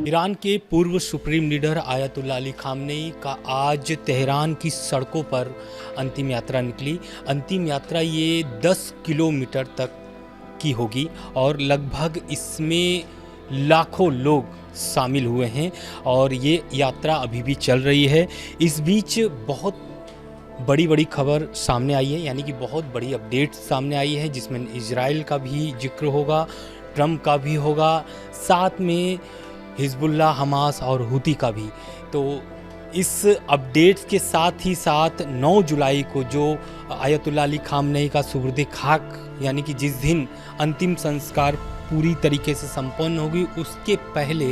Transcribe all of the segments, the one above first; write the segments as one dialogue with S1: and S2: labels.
S1: Iran के पूर्व supreme leader ayatollah Ali Khamenei का आज तेहरान की सड़कों पर अंतिम यात्रा निकली। अंतिम यात्रा ये 10 किलोमीटर तक की होगी और लगभग इसमें लाखों लोग शामिल हुए हैं और ये यात्रा अभी भी चल रही है। इस बीच बहुत बड़ी खबर सामने आई है, यानी कि बहुत बड़ी अपडेट सामने आई है, जिसमें इजराइल का भी जिक्र होगा, ट्रंप का भी होगा, साथ में हिजबुल्लाह, हमास और हुती का भी। तो इस अपडेट्स के साथ ही साथ 9 जुलाई को जो आयतुल्ला अली खामनेई का सुबुर्द खाक, यानी कि जिस दिन अंतिम संस्कार पूरी तरीके से संपन्न होगी, उसके पहले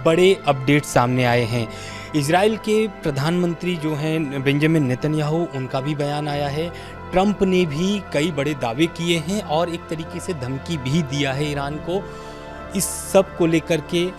S1: बड़े अपडेट सामने आए हैं। इजराइल के प्रधानमंत्री जो हैं बेंजामिन नेतन्याहू, उनका भी बयान आया है। ट्रंप ने भी कई बड़े दावे किए हैं और एक तरीके से धमकी भी दिया है ईरान को। इस सब को लेकर के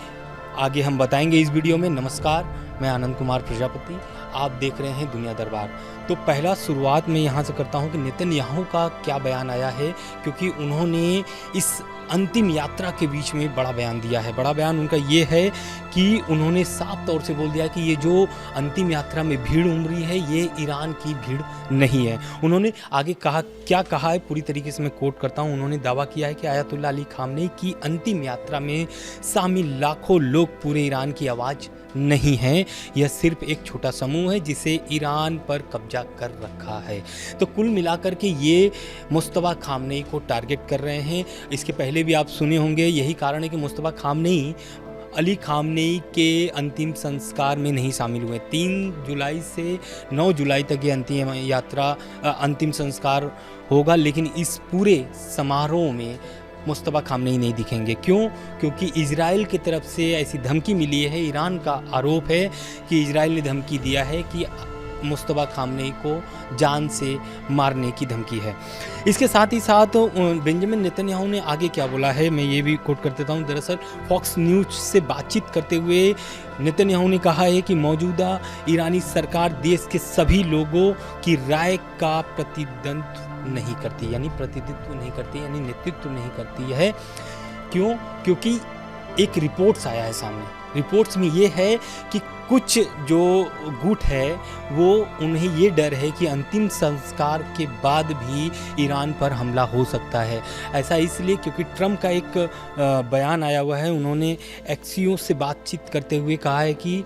S1: आगे हम बताएंगे इस वीडियो में। नमस्कार, मैं आनंद कुमार प्रजापति, आप देख रहे हैं दुनिया दरबार। तो पहला शुरुआत मैं यहाँ से करता हूँ कि नेतन्याहू का क्या बयान आया है, क्योंकि उन्होंने इस अंतिम यात्रा के बीच में बड़ा बयान दिया है। बड़ा बयान उनका ये है कि उन्होंने साफ तौर से बोल दिया कि ये जो अंतिम यात्रा में भीड़ उमड़ी है, ये ईरान की भीड़ नहीं है। उन्होंने आगे कहा, क्या कहा है पूरी तरीके से मैं कोट करता हूँ। उन्होंने दावा किया है कि आयतुल्ला अली खामनेई की अंतिम यात्रा में शामिल लाखों लोग पूरे ईरान की आवाज़ नहीं है, यह सिर्फ एक छोटा समूह है जिसे ईरान पर कब्जा कर रखा है। तो कुल मिलाकर के ये मुस्तफा खामनेई को टारगेट कर रहे हैं। इसके पहले भी आप सुने होंगे, यही कारण है कि मुस्तफा खामनेई अली खामनेई के अंतिम संस्कार में नहीं शामिल हुए। 3 जुलाई से 9 जुलाई तक ये अंतिम यात्रा, अंतिम संस्कार होगा, लेकिन इस पूरे समारोह में मुस्तफा खामनेई नहीं दिखेंगे। क्यों? क्योंकि इजराइल की तरफ से ऐसी धमकी मिली है। ईरान का आरोप है कि इजराइल ने धमकी दिया है कि मुस्तफा खामनेई को जान से मारने की धमकी है। इसके साथ ही साथ बेंजामिन नेतन्याहू ने आगे क्या बोला है, मैं ये भी कोट कर देता हूँ। दरअसल फॉक्स न्यूज से बातचीत करते हुए नेतन्याहू ने कहा है कि मौजूदा ईरानी सरकार देश के सभी लोगों की राय का प्रतिनिधित्व नहीं करती, यानी प्रतिनिधित्व नहीं करती, यानी नेतृत्व नहीं करती है। क्यों? क्योंकि एक रिपोर्ट्स आया है सामने। रिपोर्ट्स में ये है कि कुछ जो गुट है वो, उन्हें ये डर है कि अंतिम संस्कार के बाद भी ईरान पर हमला हो सकता है। ऐसा इसलिए क्योंकि ट्रंप का एक बयान आया हुआ है। उन्होंने एक्सियोस से बातचीत करते हुए कहा है कि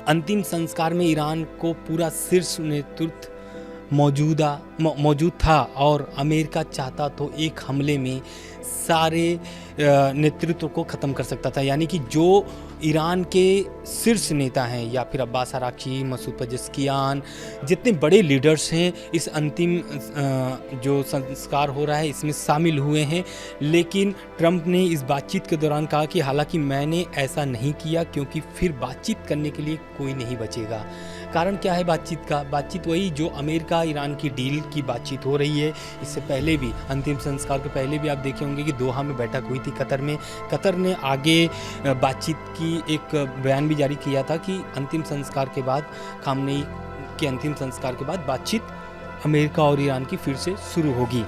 S1: अंतिम संस्कार में ईरान को पूरा शीर्ष नेतृत्व मौजूद था और अमेरिका चाहता तो एक हमले में सारे नेतृत्व को ख़त्म कर सकता था। यानी कि जो ईरान के शीर्ष नेता हैं, या फिर अब्बास अराक्ची, मसूद पेजेस्कियान, जितने बड़े लीडर्स हैं, इस अंतिम जो संस्कार हो रहा है इसमें शामिल हुए हैं। लेकिन ट्रंप ने इस बातचीत के दौरान कहा कि हालांकि मैंने ऐसा नहीं किया, क्योंकि फिर बातचीत करने के लिए कोई नहीं बचेगा। कारण क्या है बातचीत का? बातचीत वही जो अमेरिका ईरान की डील की बातचीत हो रही है। इससे पहले भी, अंतिम संस्कार के पहले भी आप देखे होंगे कि दोहा में बैठक हुई थी कतर में। कतर ने आगे बातचीत की एक बयान भी जारी किया था कि अंतिम संस्कार के बाद, खामनेई के अंतिम संस्कार के बाद बातचीत अमेरिका और ईरान की फिर से शुरू होगी।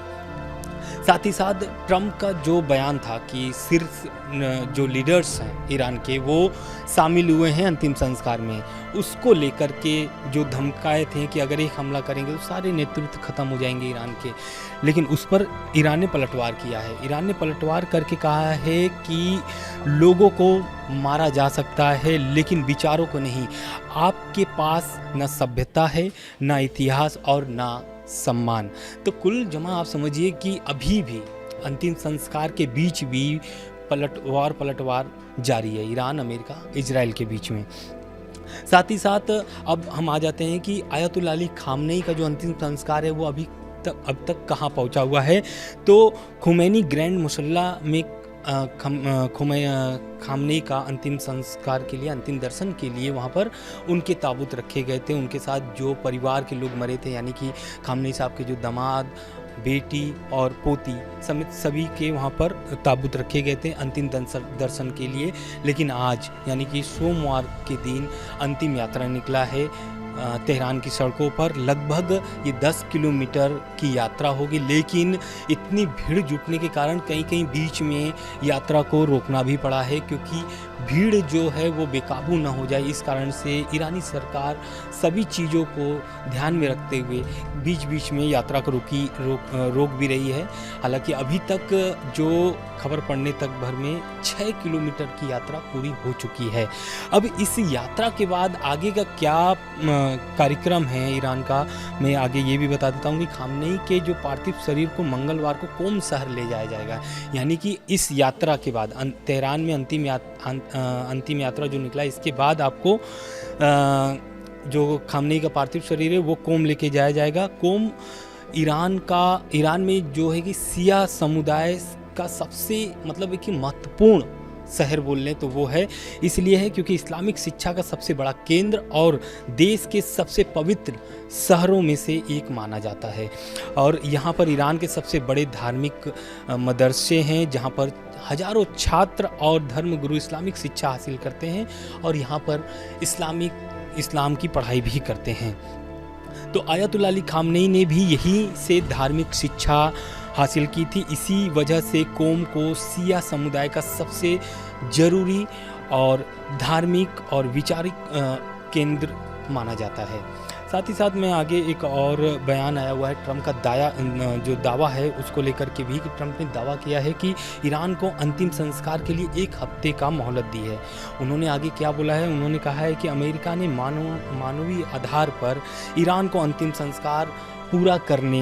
S1: साथ ही साथ ट्रंप का जो बयान था कि सिर्फ जो लीडर्स हैं ईरान के वो शामिल हुए हैं अंतिम संस्कार में, उसको लेकर के जो धमकाए थे कि अगर एक हमला करेंगे तो सारे नेतृत्व खत्म हो जाएंगे ईरान के। लेकिन उस पर ईरान ने पलटवार किया है। ईरान ने पलटवार करके कहा है कि लोगों को मारा जा सकता है, लेकिन विचारों को नहीं। आपके पास ना सभ्यता है, ना इतिहास और ना सम्मान। तो कुल जमा आप समझिए कि अभी भी अंतिम संस्कार के बीच भी पलटवार जारी है, ईरान, अमेरिका, इजराइल के बीच में। साथ ही साथ अब हम आ जाते हैं कि आयतुल्ला अली खामनेई का जो अंतिम संस्कार है वो अब तक कहाँ पहुँचा हुआ है। तो खुमैनी ग्रैंड मुसल्ला में खामनेई का अंतिम संस्कार के लिए, अंतिम दर्शन के लिए वहाँ पर उनके ताबूत रखे गए थे। उनके साथ जो परिवार के लोग मरे थे, यानी कि खामनेई साहब के जो दामाद, बेटी और पोती समेत सभी के वहाँ पर ताबूत रखे गए थे अंतिम दर्शन के लिए। लेकिन आज, यानी कि सोमवार के दिन अंतिम यात्रा निकला है तेहरान की सड़कों पर लगभग ये 10 किलोमीटर की यात्रा होगी, लेकिन इतनी भीड़ जुटने के कारण कहीं कहीं बीच में यात्रा को रोकना भी पड़ा है, क्योंकि भीड़ जो है वो बेकाबू ना हो जाए। इस कारण से ईरानी सरकार सभी चीज़ों को ध्यान में रखते हुए बीच बीच में यात्रा को रोक भी रही है। हालांकि अभी तक जो खबर पड़ने तक भर में 6 किलोमीटर की यात्रा पूरी हो चुकी है। अब इस यात्रा के बाद आगे का क्या कार्यक्रम है ईरान का, मैं आगे ये भी बता देता हूँ कि खामनेई के जो पार्थिव शरीर को मंगलवार को कोम शहर ले जाया जाएगा। यानी कि इस यात्रा के बाद तेहरान में अंतिम यात्रा जो निकला, इसके बाद आपको जो खामनेई का पार्थिव शरीर है वो कोम लेके जाया जाएगा। कोम ईरान में जो है कि शिया समुदाय का सबसे मतलब एक महत्वपूर्ण शहर बोल लें तो वो है, इसलिए है क्योंकि इस्लामिक शिक्षा का सबसे बड़ा केंद्र और देश के सबसे पवित्र शहरों में से एक माना जाता है। और यहाँ पर ईरान के सबसे बड़े धार्मिक मदरसे हैं, जहाँ पर हजारों छात्र और धर्मगुरु इस्लामिक शिक्षा हासिल करते हैं और यहाँ पर इस्लाम की पढ़ाई भी करते हैं। तो आयतुल्लाह अली खामनेई ने भी यहीं से धार्मिक शिक्षा हासिल की थी। इसी वजह से कोम को शिया समुदाय का सबसे ज़रूरी और धार्मिक और विचारिक केंद्र माना जाता है। साथ ही साथ में आगे एक और बयान आया हुआ है ट्रंप का जो दावा है उसको लेकर के भी, कि ट्रंप ने दावा किया है कि ईरान को अंतिम संस्कार के लिए 1 हफ्ते का मोहलत दी है। उन्होंने आगे क्या बोला है, उन्होंने कहा है कि अमेरिका ने मानवीय आधार पर ईरान को अंतिम संस्कार पूरा करने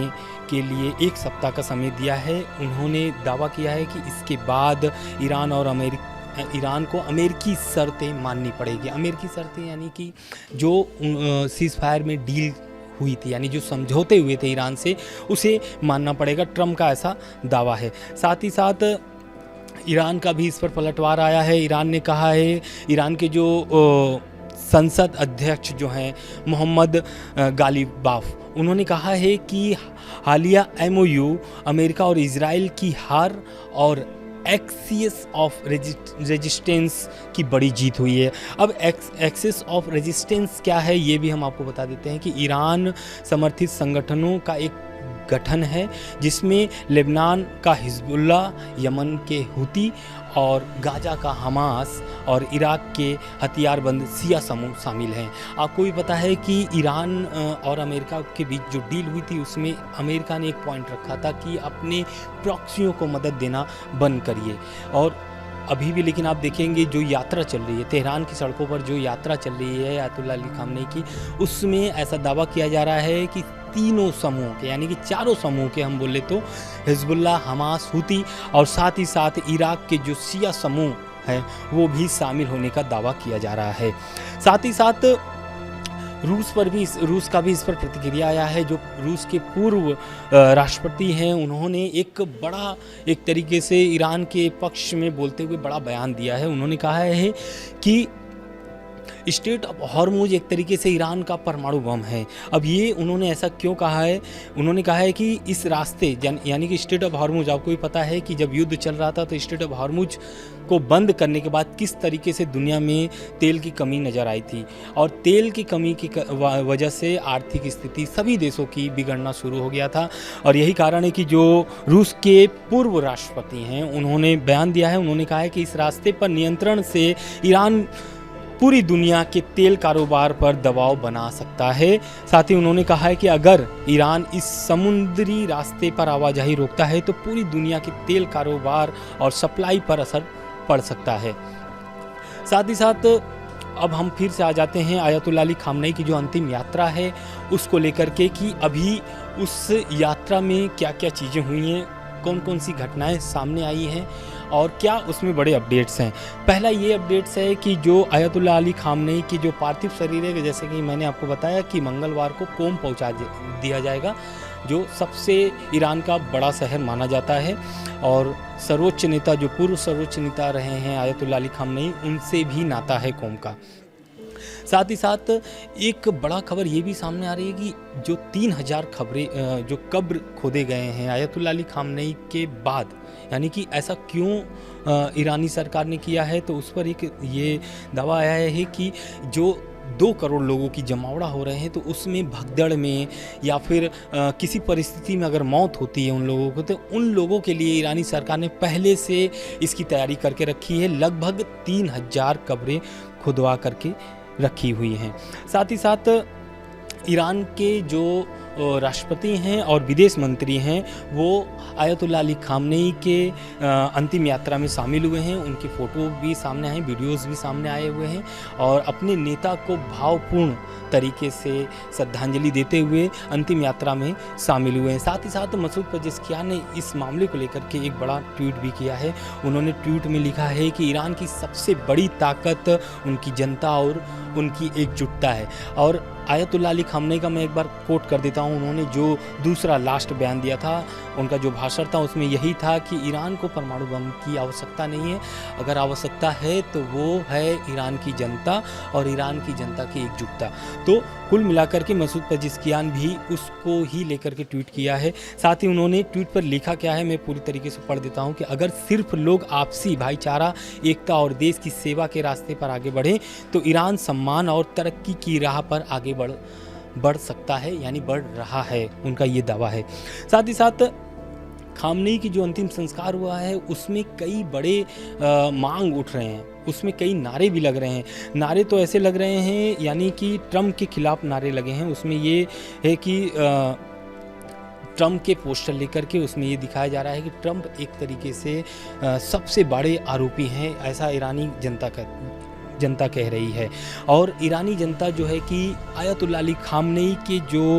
S1: के लिए 1 सप्ताह का समय दिया है। उन्होंने दावा किया है कि इसके बाद ईरान को अमेरिकी शर्तें माननी पड़ेगी। अमेरिकी शर्तें यानी कि जो सीज़ फायर में डील हुई थी, यानी जो समझौते हुए थे ईरान से, उसे मानना पड़ेगा। ट्रंप का ऐसा दावा है। साथ ही साथ ईरान का भी इस पर पलटवार आया है। ईरान ने कहा है, ईरान के जो संसद अध्यक्ष जो हैं मोहम्मद गालिबाफ, उन्होंने कहा है कि हालिया MOU अमेरिका और इजराइल की हार और एक्सिस ऑफ रेजिस्टेंस की बड़ी जीत हुई है। अब एक्सिस ऑफ रेजिस्टेंस क्या है ये भी हम आपको बता देते हैं कि ईरान समर्थित संगठनों का एक गठन है, जिसमें लेबनान का हिजबुल्लाह, यमन के हुती और गाजा का हमास और इराक के हथियारबंद शिया समूह शामिल हैं। आपको भी पता है कि ईरान और अमेरिका के बीच जो डील हुई थी उसमें अमेरिका ने एक पॉइंट रखा था कि अपने प्रॉक्सियों को मदद देना बंद करिए। और अभी भी लेकिन आप देखेंगे जो यात्रा चल रही है तेहरान की सड़कों पर, जो यात्रा चल रही है आयतुल्लाह अली खामनेई की, उसमें ऐसा दावा किया जा रहा है कि तीनों समूह के, यानी कि चारों समूह के हम बोले तो हिजबुल्लाह, हमास, हुती और साथ ही साथ इराक के जो शिया समूह है वो भी शामिल होने का दावा किया जा रहा है। साथ ही साथ रूस का भी इस पर प्रतिक्रिया आया है। जो रूस के पूर्व राष्ट्रपति हैं, उन्होंने एक तरीके से ईरान के पक्ष में बोलते हुए बड़ा बयान दिया है। उन्होंने कहा है कि स्टेट ऑफ हॉर्मुज एक तरीके से ईरान का परमाणु बम है। अब ये उन्होंने ऐसा क्यों कहा है, उन्होंने कहा है कि इस रास्ते यानी कि स्टेट ऑफ हॉर्मुज, आपको भी पता है कि जब युद्ध चल रहा था तो स्टेट ऑफ हॉर्मुज को बंद करने के बाद किस तरीके से दुनिया में तेल की कमी नज़र आई थी, और तेल की कमी की वजह से आर्थिक स्थिति सभी देशों की बिगड़ना शुरू हो गया था। और यही कारण है कि जो रूस के पूर्व राष्ट्रपति हैं उन्होंने बयान दिया है। उन्होंने कहा है कि इस रास्ते पर नियंत्रण से ईरान पूरी दुनिया के तेल कारोबार पर दबाव बना सकता है। साथ ही उन्होंने कहा है कि अगर ईरान इस समुद्री रास्ते पर आवाजाही रोकता है तो पूरी दुनिया के तेल कारोबार और सप्लाई पर असर पड़ सकता है। साथ ही साथ अब हम फिर से आ जाते हैं आयतुल्लाह अली खामनेई की जो अंतिम यात्रा है उसको लेकर के, कि अभी उस यात्रा में क्या क्या चीज़ें हुई हैं, कौन कौन सी घटनाएं सामने आई हैं और क्या उसमें बड़े अपडेट्स हैं। पहला ये अपडेट्स है कि जो आयतुल्लाह अली खामनेई की जो पार्थिव शरीर है, जैसे कि मैंने आपको बताया कि मंगलवार को कोम पहुंचा दिया जाएगा, जो सबसे ईरान का बड़ा शहर माना जाता है। और सर्वोच्च नेता, जो पूर्व सर्वोच्च नेता रहे हैं आयतुल्लाह अली खामनेई, उनसे भी नाता है कोम का। साथ ही साथ एक बड़ा खबर ये भी सामने आ रही है कि जो 3000 जो कब्र खोदे गए हैं आयतुल्लाह अली खामनेई के बाद, यानी कि ऐसा क्यों ईरानी सरकार ने किया है, तो उस पर एक ये दावा आया है कि जो 2 करोड़ लोगों की जमावड़ा हो रहे हैं, तो उसमें भगदड़ में या फिर किसी परिस्थिति में अगर मौत होती है उन लोगों को, तो उन लोगों के लिए ईरानी सरकार ने पहले से इसकी तैयारी करके रखी है। लगभग 3000 कब्रें खुदवा करके रखी हुई हैं। साथ ही साथ ईरान के जो राष्ट्रपति हैं और विदेश मंत्री हैं, वो आयतुल्ला अली खामनेई के अंतिम यात्रा में शामिल हुए हैं। उनकी फ़ोटो भी सामने आए, वीडियोज़ भी सामने आए हुए हैं और अपने नेता को भावपूर्ण तरीके से श्रद्धांजलि देते हुए अंतिम यात्रा में शामिल हुए हैं। साथ ही साथ मसूद पेजेस्कियान ने इस मामले को लेकर के एक बड़ा ट्वीट भी किया है। उन्होंने ट्वीट में लिखा है कि ईरान की सबसे बड़ी ताकत उनकी जनता और उनकी एकजुटता है। और आयतुल्ला अली खामनेई का मैं एक बार कोट कर देता हूँ। उन्होंने जो दूसरा लास्ट बयान दिया था, उनका जो भाषण था, उसमें यही था कि ईरान को परमाणु बम की आवश्यकता नहीं है, अगर आवश्यकता है तो वो है ईरान की जनता और ईरान की जनता की एकजुटता। तो कुल मिलाकर के मसूद पेजेस्कियान भी उसको ही लेकर के ट्वीट किया है। साथ ही उन्होंने ट्वीट पर लिखा क्या है, मैं पूरी तरीके से पढ़ देता हूँ कि अगर सिर्फ लोग आपसी भाईचारा, एकता और देश की सेवा के रास्ते पर आगे बढ़ें तो ईरान सम्मान और तरक्की की राह पर आगे बढ़ सकता है, यानी बढ़ रहा है, उनका ये दावा है। साथ ही साथ खामनेई की जो अंतिम संस्कार हुआ है उसमें कई बड़े मांग उठ रहे हैं, उसमें कई नारे भी लग रहे हैं। नारे तो ऐसे लग रहे हैं यानी कि ट्रम्प के खिलाफ नारे लगे हैं। उसमें ये है कि ट्रम्प के पोस्टर लेकर के उसमें ये दिखाया जा रहा है कि ट्रम्प एक तरीके से सबसे बड़े आरोपी हैं, ऐसा ईरानी जनता कह रही है। और ईरानी जनता जो है कि आयतुल्ला अली खामनेई के जो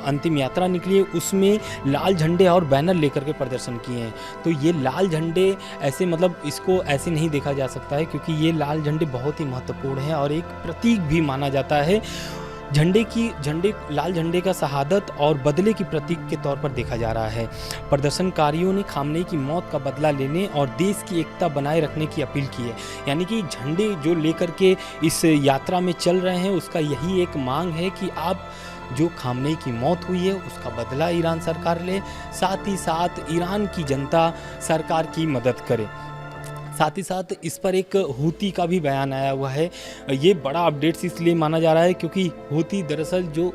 S1: अंतिम यात्रा निकली है उसमें लाल झंडे और बैनर लेकर के प्रदर्शन किए हैं। तो ये लाल झंडे ऐसे, मतलब इसको ऐसे नहीं देखा जा सकता है, क्योंकि ये लाल झंडे बहुत ही महत्वपूर्ण हैं और एक प्रतीक भी माना जाता है। लाल झंडे का शहादत और बदले की प्रतीक के तौर पर देखा जा रहा है। प्रदर्शनकारियों ने खामनेई की मौत का बदला लेने और देश की एकता बनाए रखने की अपील की है। यानी कि झंडे जो लेकर के इस यात्रा में चल रहे हैं उसका यही एक मांग है कि आप जो खामनेई की मौत हुई है उसका बदला ईरान सरकार ले, साथ ही साथ ईरान की जनता सरकार की मदद करे। साथ ही साथ इस पर एक हूती का भी बयान आया हुआ है। ये बड़ा अपडेट्स इसलिए माना जा रहा है क्योंकि हूती दरअसल जो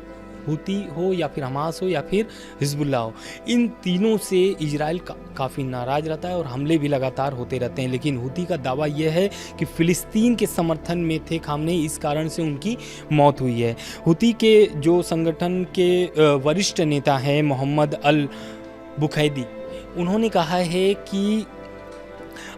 S1: हूती हो या फिर हमास हो या फिर हिजबुल्लाह हो, इन तीनों से इजराइल काफ़ी नाराज़ रहता है और हमले भी लगातार होते रहते हैं। लेकिन हूती का दावा यह है कि फ़िलिस्तीन के समर्थन में थे खामनेई, इस कारण से उनकी मौत हुई है। हूती के जो संगठन के वरिष्ठ नेता हैं मोहम्मद अल बुखैदी, उन्होंने कहा है कि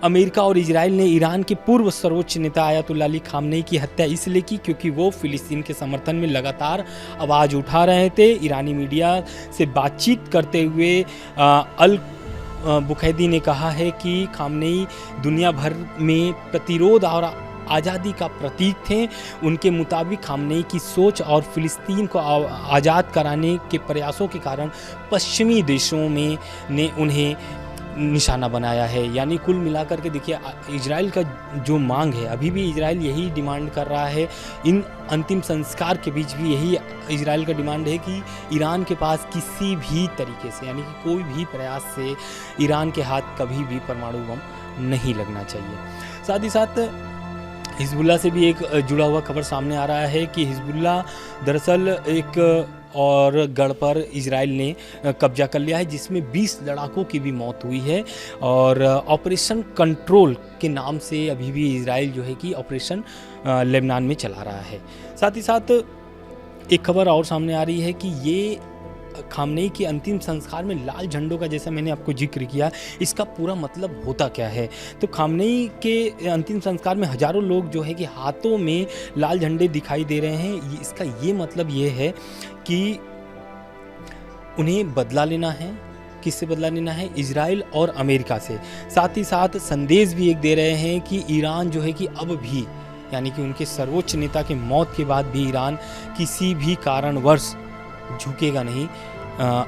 S1: अमेरिका और इजराइल ने ईरान के पूर्व सर्वोच्च नेता आयतुल्ला अली खामनेई की हत्या इसलिए की क्योंकि वो फ़िलिस्तीन के समर्थन में लगातार आवाज़ उठा रहे थे। ईरानी मीडिया से बातचीत करते हुए अल बुखैदी ने कहा है कि खामनेई दुनिया भर में प्रतिरोध और आज़ादी का प्रतीक थे। उनके मुताबिक खामनेई की सोच और फ़िलिस्तीन को आज़ाद कराने के प्रयासों के कारण पश्चिमी देशों में ने उन्हें निशाना बनाया है। यानी कुल मिलाकर के देखिए, इजराइल का जो मांग है, अभी भी इजराइल यही डिमांड कर रहा है। इन अंतिम संस्कार के बीच भी यही इजराइल का डिमांड है कि ईरान के पास किसी भी तरीके से, यानी कि कोई भी प्रयास से ईरान के हाथ कभी भी परमाणु बम नहीं लगना चाहिए। साथ ही साथ हिजबुल्लाह से भी एक जुड़ा हुआ खबर सामने आ रहा है कि हिजबुल्लाह दरअसल एक और गढ़ पर इजराइल ने कब्जा कर लिया है, जिसमें 20 लड़ाकों की भी मौत हुई है। और ऑपरेशन कंट्रोल के नाम से अभी भी इजराइल जो है कि ऑपरेशन लेबनान में चला रहा है। साथ ही साथ एक खबर और सामने आ रही है कि ये खामनेई के अंतिम संस्कार में लाल झंडों का, जैसा मैंने आपको जिक्र किया, इसका पूरा मतलब होता क्या है। तो खामनेई के अंतिम संस्कार में हज़ारों लोग जो है कि हाथों में लाल झंडे दिखाई दे रहे हैं। इसका ये मतलब ये है कि उन्हें बदला लेना है। किससे बदला लेना है? इजराइल और अमेरिका से। साथ ही साथ संदेश भी एक दे रहे हैं कि ईरान जो है कि अब भी, यानी कि उनके सर्वोच्च नेता के मौत के बाद भी ईरान किसी भी कारणवश झुकेगा नहीं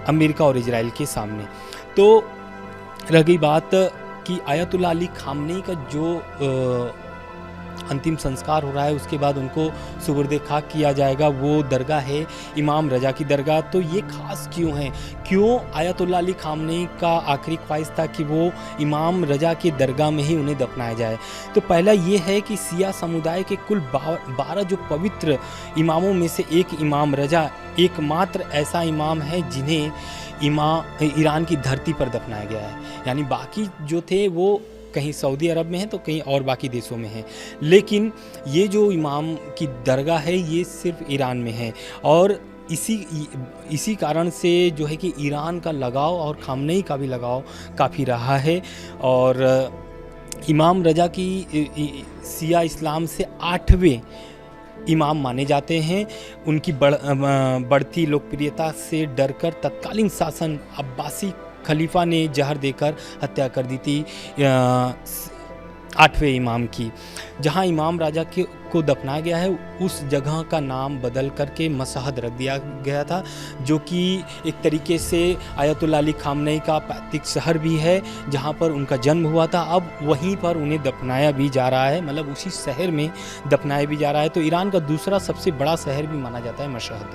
S1: अमेरिका और इजराइल के सामने। तो रह गई बात कि आयतुल्ला अली खामनेई का जो अंतिम संस्कार हो रहा है, उसके बाद उनको सुबुर्द खाक किया जाएगा। वो दरगाह है इमाम रज़ा की दरगाह। तो ये ख़ास क्यों है? क्यों आयतुल्लाह अली ख़ामनेई का आखिरी ख्वाहिश था कि वो इमाम रज़ा की दरगाह में ही उन्हें दफनाया जाए? तो पहला ये है कि शिया समुदाय के कुल 12 जो पवित्र इमामों में से एक इमाम रज़ा एकमात्र ऐसा इमाम है जिन्हें ईरान की धरती पर दफनाया गया है। यानी बाकी जो थे वो कहीं सऊदी अरब में हैं तो कहीं और बाकी देशों में हैं, लेकिन ये जो इमाम की दरगाह है ये सिर्फ ईरान में है। और इसी कारण से जो है कि ईरान का लगाव और ख़ामनेई का भी लगाव काफ़ी रहा है। और इमाम रज़ा की शिया इस्लाम से 8वें इमाम माने जाते हैं। उनकी बढ़ती लोकप्रियता से डरकर तत्कालीन शासन अब्बासी खलीफा ने जहर देकर हत्या कर दी थी 8वें इमाम की। जहां इमाम राजा को दफनाया गया है उस जगह का नाम बदल करके मशहद रख दिया गया था, जो कि एक तरीके से आयतुल्लाह अली ख़ामनेई का पैतृक शहर भी है जहां पर उनका जन्म हुआ था। अब वहीं पर उन्हें दफनाया भी जा रहा है, मतलब उसी शहर में दफनाया भी जा रहा है। तो ईरान का दूसरा सबसे बड़ा शहर भी माना जाता है मशहद।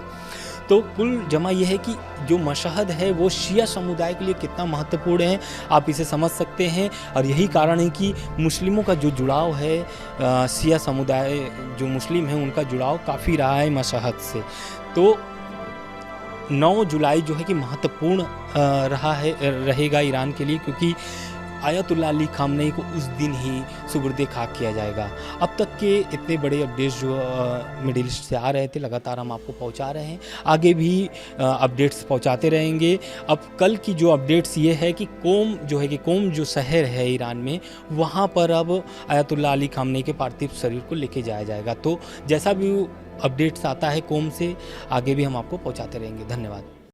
S1: तो कुल जमा यह है कि जो मशहद है वो शिया समुदाय के लिए कितना महत्वपूर्ण है, आप इसे समझ सकते हैं। और यही कारण है कि मुस्लिमों का जो जुड़ाव है, शिया समुदाय जो मुस्लिम हैं उनका जुड़ाव काफ़ी रहा है मशहद से। तो 9 जुलाई जो है कि महत्वपूर्ण रहेगा ईरान के लिए, क्योंकि आयतुल्लाह अली ख़ामनेई को उस दिन ही सुबुर्द खाक किया जाएगा। अब तक के इतने बड़े अपडेट्स जो मिडिल ईस्ट से आ रहे थे लगातार हम आपको पहुंचा रहे हैं, आगे भी अपडेट्स पहुंचाते रहेंगे। अब कल की जो अपडेट्स ये है कि कोम जो शहर है ईरान में, वहाँ पर अब आयतुल्लाह अली ख़ामनेई के पार्थिव शरीर को लेके जाया जाएगा। तो जैसा भी अपडेट्स आता है कोम से, आगे भी हम आपको पहुँचाते रहेंगे। धन्यवाद।